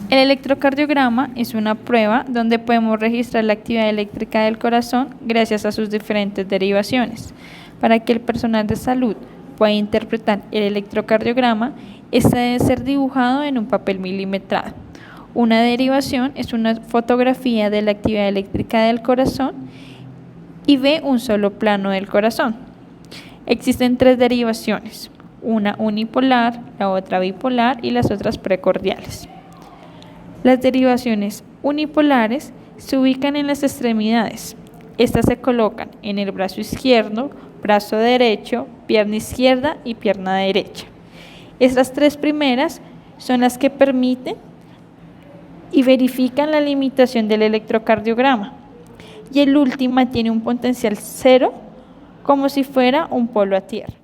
El electrocardiograma es una prueba donde podemos registrar la actividad eléctrica del corazón gracias a sus diferentes derivaciones. Para que el personal de salud pueda interpretar el electrocardiograma, este debe ser dibujado en un papel milimetrado. Una derivación es una fotografía de la actividad eléctrica del corazón y ve un solo plano del corazón. Existen tres derivaciones, una unipolar, la otra bipolar y las otras precordiales. Las derivaciones unipolares se ubican en las extremidades. Estas se colocan en el brazo izquierdo, brazo derecho, pierna izquierda y pierna derecha. Estas tres primeras son las que permiten y verifican la limitación del electrocardiograma. Y el último tiene un potencial cero, como si fuera un polo a tierra.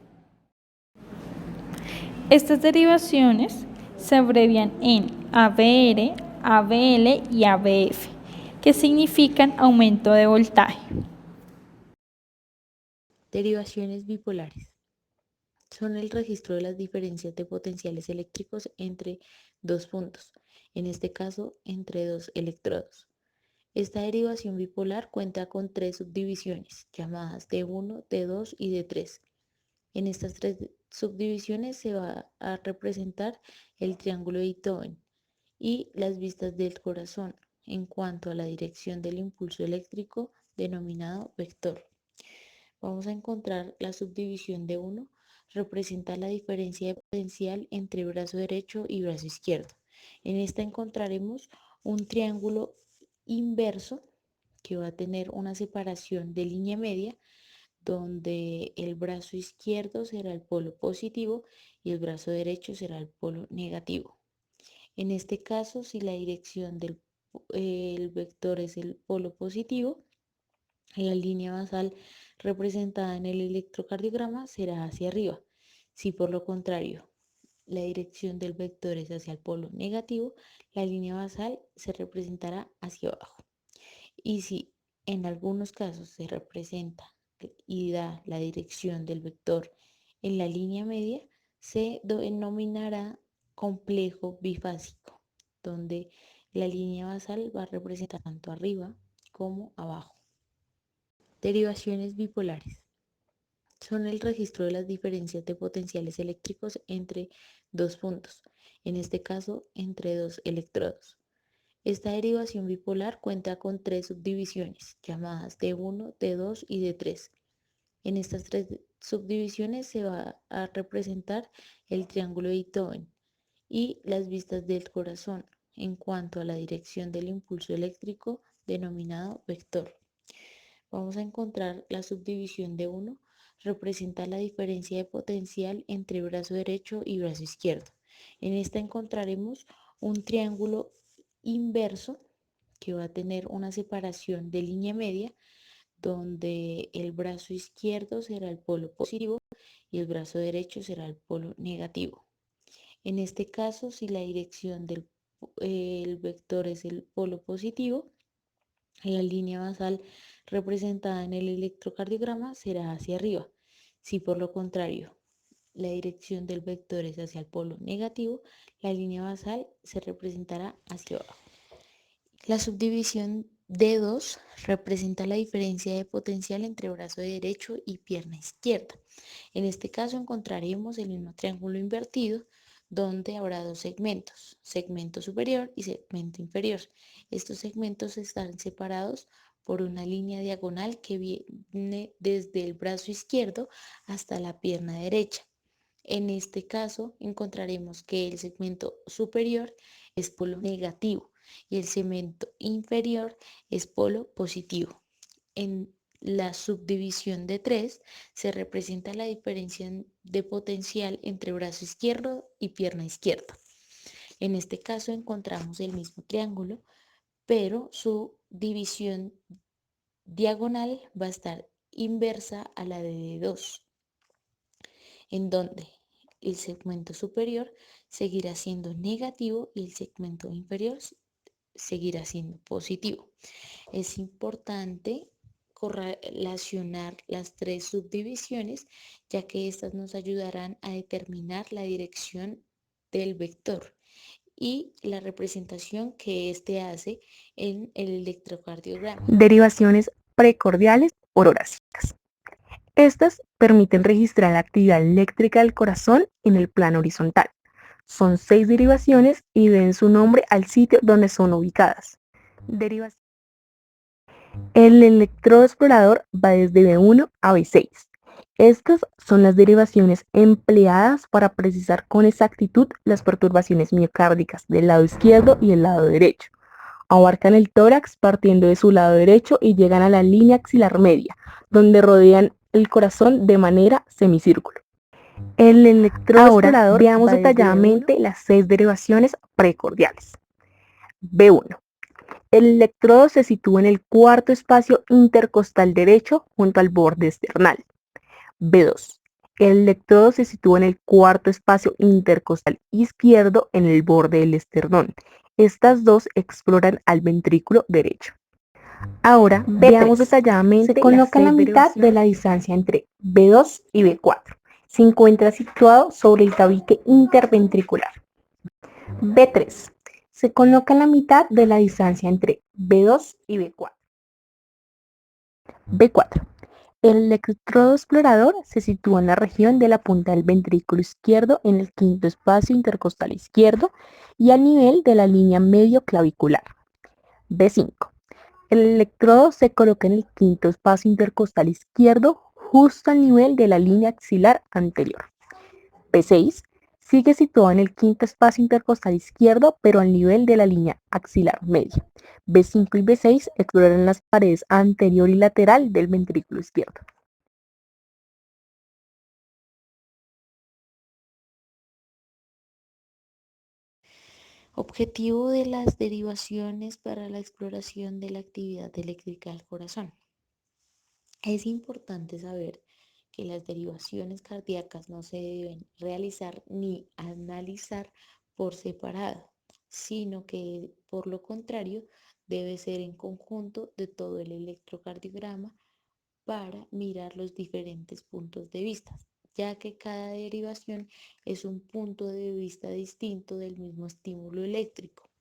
Estas derivaciones se abrevian en ABR, ABL y ABF, que significan aumento de voltaje. Derivaciones bipolares. Son el registro de las diferencias de potenciales eléctricos entre dos puntos, en este caso entre dos electrodos. Esta derivación bipolar cuenta con tres subdivisiones, llamadas D1, D2 y D3. En estas tres subdivisiones se va a representar el triángulo de Beethoven y las vistas del corazón en cuanto a la dirección del impulso eléctrico denominado vector. Vamos a encontrar la subdivisión de 1, representa la diferencia de potencial entre brazo derecho y brazo izquierdo. En esta encontraremos un triángulo inverso que va a tener una separación de línea media donde el brazo izquierdo será el polo positivo y el brazo derecho será el polo negativo. En este caso, si la dirección del el vector es el polo positivo, la línea basal representada en el electrocardiograma será hacia arriba. Si por lo contrario la dirección del vector es hacia el polo negativo, la línea basal se representará hacia abajo. Y si en algunos casos se representa y da la dirección del vector en la línea media, se denominará complejo bifásico, donde la línea basal va a representar tanto arriba como abajo. Derivaciones bipolares. Son el registro de las diferencias de potenciales eléctricos entre dos puntos, en este caso entre dos electrodos. Esta derivación bipolar cuenta con tres subdivisiones, llamadas D1, D2 y D3. En estas tres subdivisiones se va a representar el triángulo de Beethoven y las vistas del corazón en cuanto a la dirección del impulso eléctrico denominado vector. Vamos a encontrar la subdivisión de 1, representa la diferencia de potencial entre brazo derecho y brazo izquierdo. En esta encontraremos un triángulo inverso que va a tener una separación de línea media donde el brazo izquierdo será el polo positivo y el brazo derecho será el polo negativo. En este caso, si la dirección del el vector es el polo positivo, la línea basal representada en el electrocardiograma será hacia arriba. Si por lo contrario la dirección del vector es hacia el polo negativo, la línea basal se representará hacia abajo. La subdivisión D2 representa la diferencia de potencial entre brazo derecho y pierna izquierda. En este caso encontraremos el mismo triángulo invertido donde habrá dos segmentos, segmento superior y segmento inferior. Estos segmentos están separados por una línea diagonal que viene desde el brazo izquierdo hasta la pierna derecha. En este caso encontraremos que el segmento superior es polo negativo y el segmento inferior es polo positivo. En la subdivisión de 3 se representa la diferencia de potencial entre brazo izquierdo y pierna izquierda. En este caso encontramos el mismo triángulo, pero su división diagonal va a estar inversa a la de D2, en donde el segmento superior seguirá siendo negativo y el segmento inferior seguirá siendo positivo. Es importante correlacionar las tres subdivisiones, ya que estas nos ayudarán a determinar la dirección del vector y la representación que éste hace en el electrocardiograma. Derivaciones precordiales o torásicas. Estas permiten registrar la actividad eléctrica del corazón en el plano horizontal. Son 6 derivaciones y deben su nombre al sitio donde son ubicadas. El electrodo explorador va desde B1 a B6. Estas son las derivaciones empleadas para precisar con exactitud las perturbaciones miocárdicas del lado izquierdo y el lado derecho. Abarcan el tórax partiendo de su lado derecho y llegan a la línea axilar media, donde rodean el corazón de manera semicírculo. El electrodo explorador, veamos detalladamente las 6 derivaciones precordiales. B1. El electrodo se sitúa en el cuarto espacio intercostal derecho junto al borde esternal. B2. El electrodo se sitúa en el cuarto espacio intercostal izquierdo en el borde del esternón. Estas dos exploran al ventrículo derecho. Ahora veamos detalladamente. Se coloca en la mitad de la distancia entre B2 y B4. Se encuentra situado sobre el tabique interventricular. B3. Se coloca en la mitad de la distancia entre B2 y B4. B4. El electrodo explorador se sitúa en la región de la punta del ventrículo izquierdo en el quinto espacio intercostal izquierdo y al nivel de la línea medio clavicular. B5. El electrodo se coloca en el quinto espacio intercostal izquierdo justo al nivel de la línea axilar anterior. B6. Sigue situado en el quinto espacio intercostal izquierdo, pero al nivel de la línea axilar media. B5 y B6 exploran las paredes anterior y lateral del ventrículo izquierdo. Objetivo de las derivaciones para la exploración de la actividad eléctrica del corazón. Es importante saber que las derivaciones cardíacas no se deben realizar ni analizar por separado, sino que por lo contrario debe ser en conjunto de todo el electrocardiograma para mirar los diferentes puntos de vista, ya que cada derivación es un punto de vista distinto del mismo estímulo eléctrico,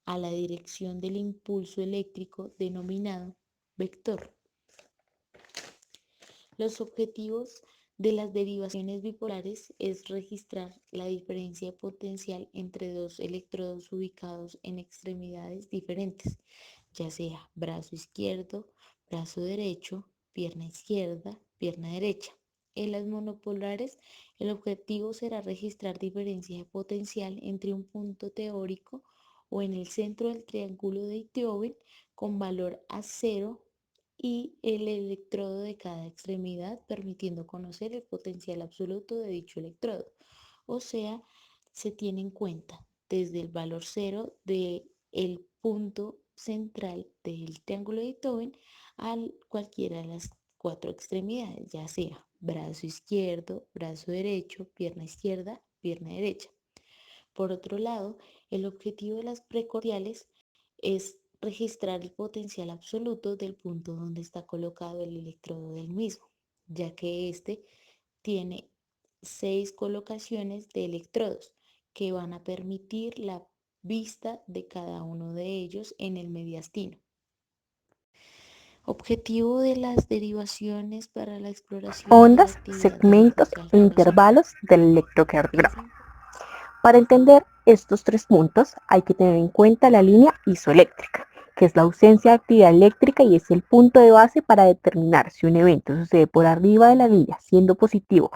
a la dirección del impulso eléctrico denominado vector. Los objetivos de las derivaciones bipolares es registrar la diferencia potencial entre dos electrodos ubicados en extremidades diferentes, ya sea brazo izquierdo, brazo derecho, pierna izquierda, pierna derecha. En las monopolares, el objetivo será registrar diferencia de potencial entre un punto teórico o en el centro del triángulo de Itoven con valor a 0 y el electrodo de cada extremidad, permitiendo conocer el potencial absoluto de dicho electrodo. O sea, se tiene en cuenta desde el valor 0 del punto central del triángulo de Itoven a cualquiera de las 4 extremidades, ya sea brazo izquierdo, brazo derecho, pierna izquierda, pierna derecha. Por otro lado, el objetivo de las precordiales es registrar el potencial absoluto del punto donde está colocado el electrodo del mismo, ya que este tiene 6 colocaciones de electrodos que van a permitir la vista de cada uno de ellos en el mediastino. Objetivo de las derivaciones para la exploración Ondas, segmentos e intervalos del electrocardiograma. Para entender estos 3 puntos hay que tener en cuenta la línea isoeléctrica, que es la ausencia de actividad eléctrica y es el punto de base para determinar si un evento sucede por arriba de la línea siendo positivo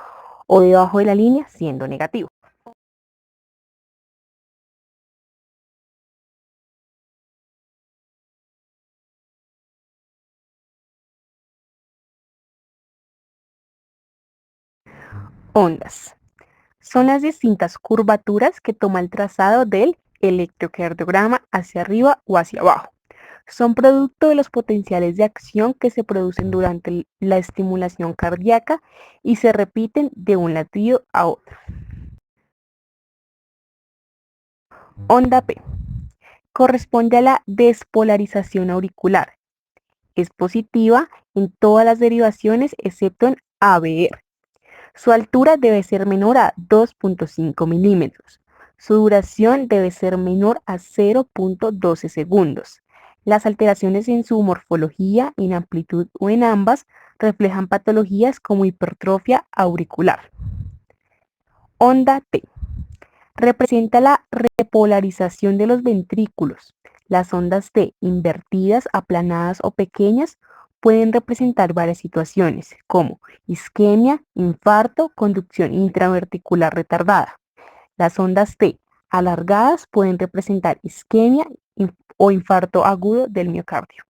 o debajo de la línea siendo negativo. Ondas. Son las distintas curvaturas que toma el trazado del electrocardiograma hacia arriba o hacia abajo. Son producto de los potenciales de acción que se producen durante la estimulación cardíaca y se repiten de un latido a otro. Onda P. Corresponde a la despolarización auricular. Es positiva en todas las derivaciones excepto en ABR. Su altura debe ser menor a 2.5 milímetros. Su duración debe ser menor a 0.12 segundos. Las alteraciones en su morfología, en amplitud o en ambas reflejan patologías como hipertrofia auricular. Onda T. Representa la repolarización de los ventrículos. Las ondas T invertidas, aplanadas o pequeñas pueden representar varias situaciones como isquemia, infarto, conducción intraventricular retardada. Las ondas T alargadas pueden representar isquemia o infarto agudo del miocardio.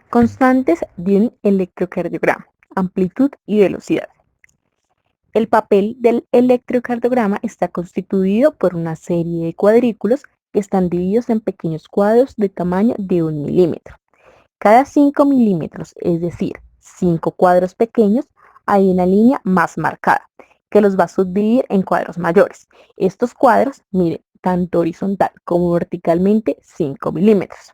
Constantes de un electrocardiograma, amplitud y velocidad. El papel del electrocardiograma está constituido por una serie de cuadrículos que están divididos en pequeños cuadros de tamaño de 1 milímetro. Cada 5 milímetros, es decir, 5 cuadros pequeños, hay una línea más marcada que los va a subdividir en cuadros mayores. Estos cuadros miden tanto horizontal como verticalmente 5 milímetros.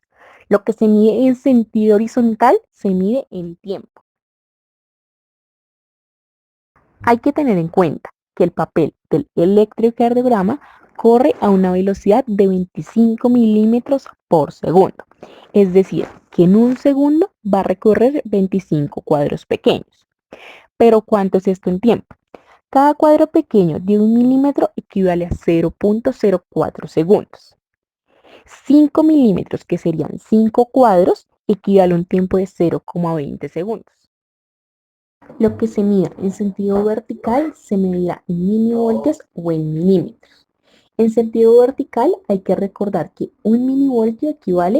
Lo que se mide en sentido horizontal se mide en tiempo. Hay que tener en cuenta que el papel del electrocardiograma corre a una velocidad de 25 milímetros por segundo. Es decir, que en un segundo va a recorrer 25 cuadros pequeños. Pero ¿cuánto es esto en tiempo? Cada cuadro pequeño de 1 milímetro equivale a 0.04 segundos. 5 milímetros, que serían 5 cuadros, equivale a un tiempo de 0,20 segundos. Lo que se mida en sentido vertical se medirá en milivoltios o en milímetros. En sentido vertical hay que recordar que un milivoltio equivale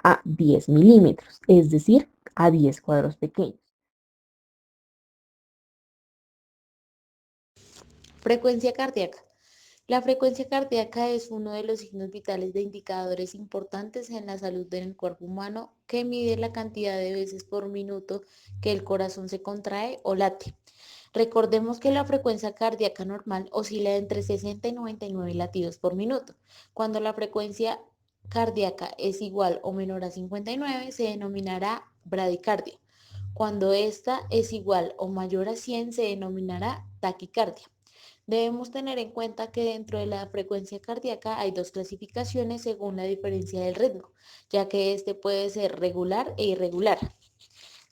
a 10 milímetros, es decir, a 10 cuadros pequeños. Frecuencia cardíaca. La frecuencia cardíaca es uno de los signos vitales de indicadores importantes en la salud del cuerpo humano que mide la cantidad de veces por minuto que el corazón se contrae o late. Recordemos que la frecuencia cardíaca normal oscila entre 60 y 99 latidos por minuto. Cuando la frecuencia cardíaca es igual o menor a 59, se denominará bradicardia. Cuando esta es igual o mayor a 100, se denominará taquicardia. Debemos tener en cuenta que dentro de la frecuencia cardíaca hay dos clasificaciones según la diferencia del ritmo, ya que este puede ser regular e irregular.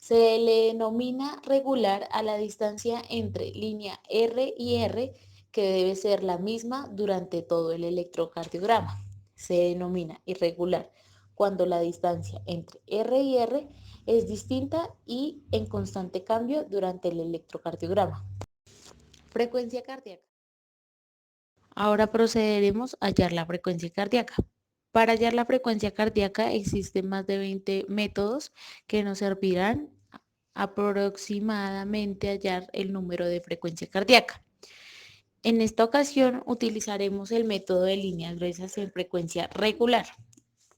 Se le denomina regular a la distancia entre línea R y R, que debe ser la misma durante todo el electrocardiograma. Se denomina irregular cuando la distancia entre R y R es distinta y en constante cambio durante el electrocardiograma. Frecuencia cardíaca. Ahora procederemos a hallar la frecuencia cardíaca. Para hallar la frecuencia cardíaca existen más de 20 métodos que nos servirán aproximadamente a hallar el número de frecuencia cardíaca. En esta ocasión utilizaremos el método de líneas gruesas en frecuencia regular.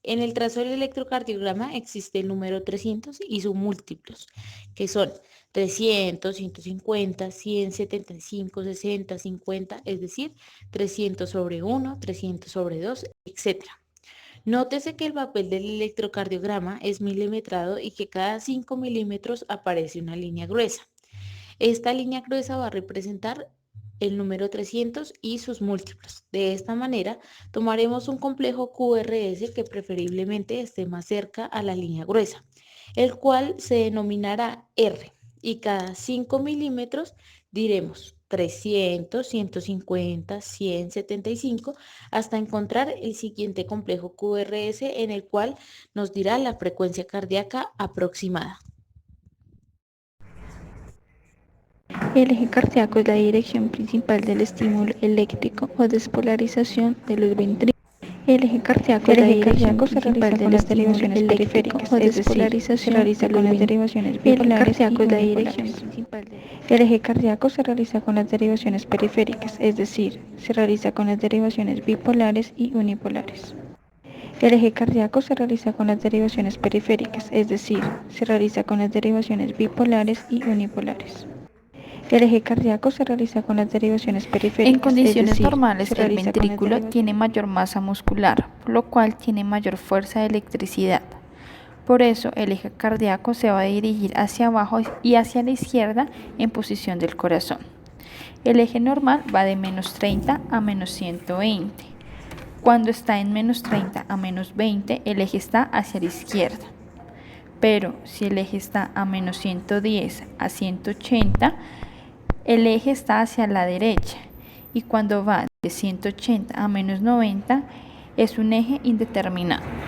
En el trazo del electrocardiograma existe el número 300 y sus múltiplos, que son 300, 150, 100, 75, 60, 50, es decir, 300 sobre 1, 300 sobre 2, etc. Nótese que el papel del electrocardiograma es milimetrado y que cada 5 milímetros aparece una línea gruesa. Esta línea gruesa va a representar el número 300 y sus múltiplos. De esta manera, tomaremos un complejo QRS que preferiblemente esté más cerca a la línea gruesa, el cual se denominará R, y cada 5 milímetros diremos 300, 150, 100, 75, hasta encontrar el siguiente complejo QRS en el cual nos dirá la frecuencia cardíaca aproximada. El eje cardíaco es la dirección principal del estímulo eléctrico o despolarización de los ventrículos. El eje cardíaco es la dirección principal de las derivaciones periféricas, es decir, se realiza con las derivaciones bipolares y unipolares. El eje cardíaco se realiza con las derivaciones periféricas, es decir, se realiza con las derivaciones bipolares y unipolares. El eje cardíaco se realiza con las derivaciones periféricas, es decir, se realiza con las derivaciones bipolares y unipolares. El eje cardíaco se realiza con las derivaciones periféricas. En condiciones normales, el ventrículo tiene mayor masa muscular, por lo cual tiene mayor fuerza de electricidad. Por eso el eje cardíaco se va a dirigir hacia abajo y hacia la izquierda en posición del corazón. El eje normal va de menos 30 a menos 120. Cuando está en menos 30 a menos 20, el eje está hacia la izquierda. Pero si el eje está a menos 110 a 180, el eje está hacia la derecha. Y cuando va de 180 a menos 90, es un eje indeterminado.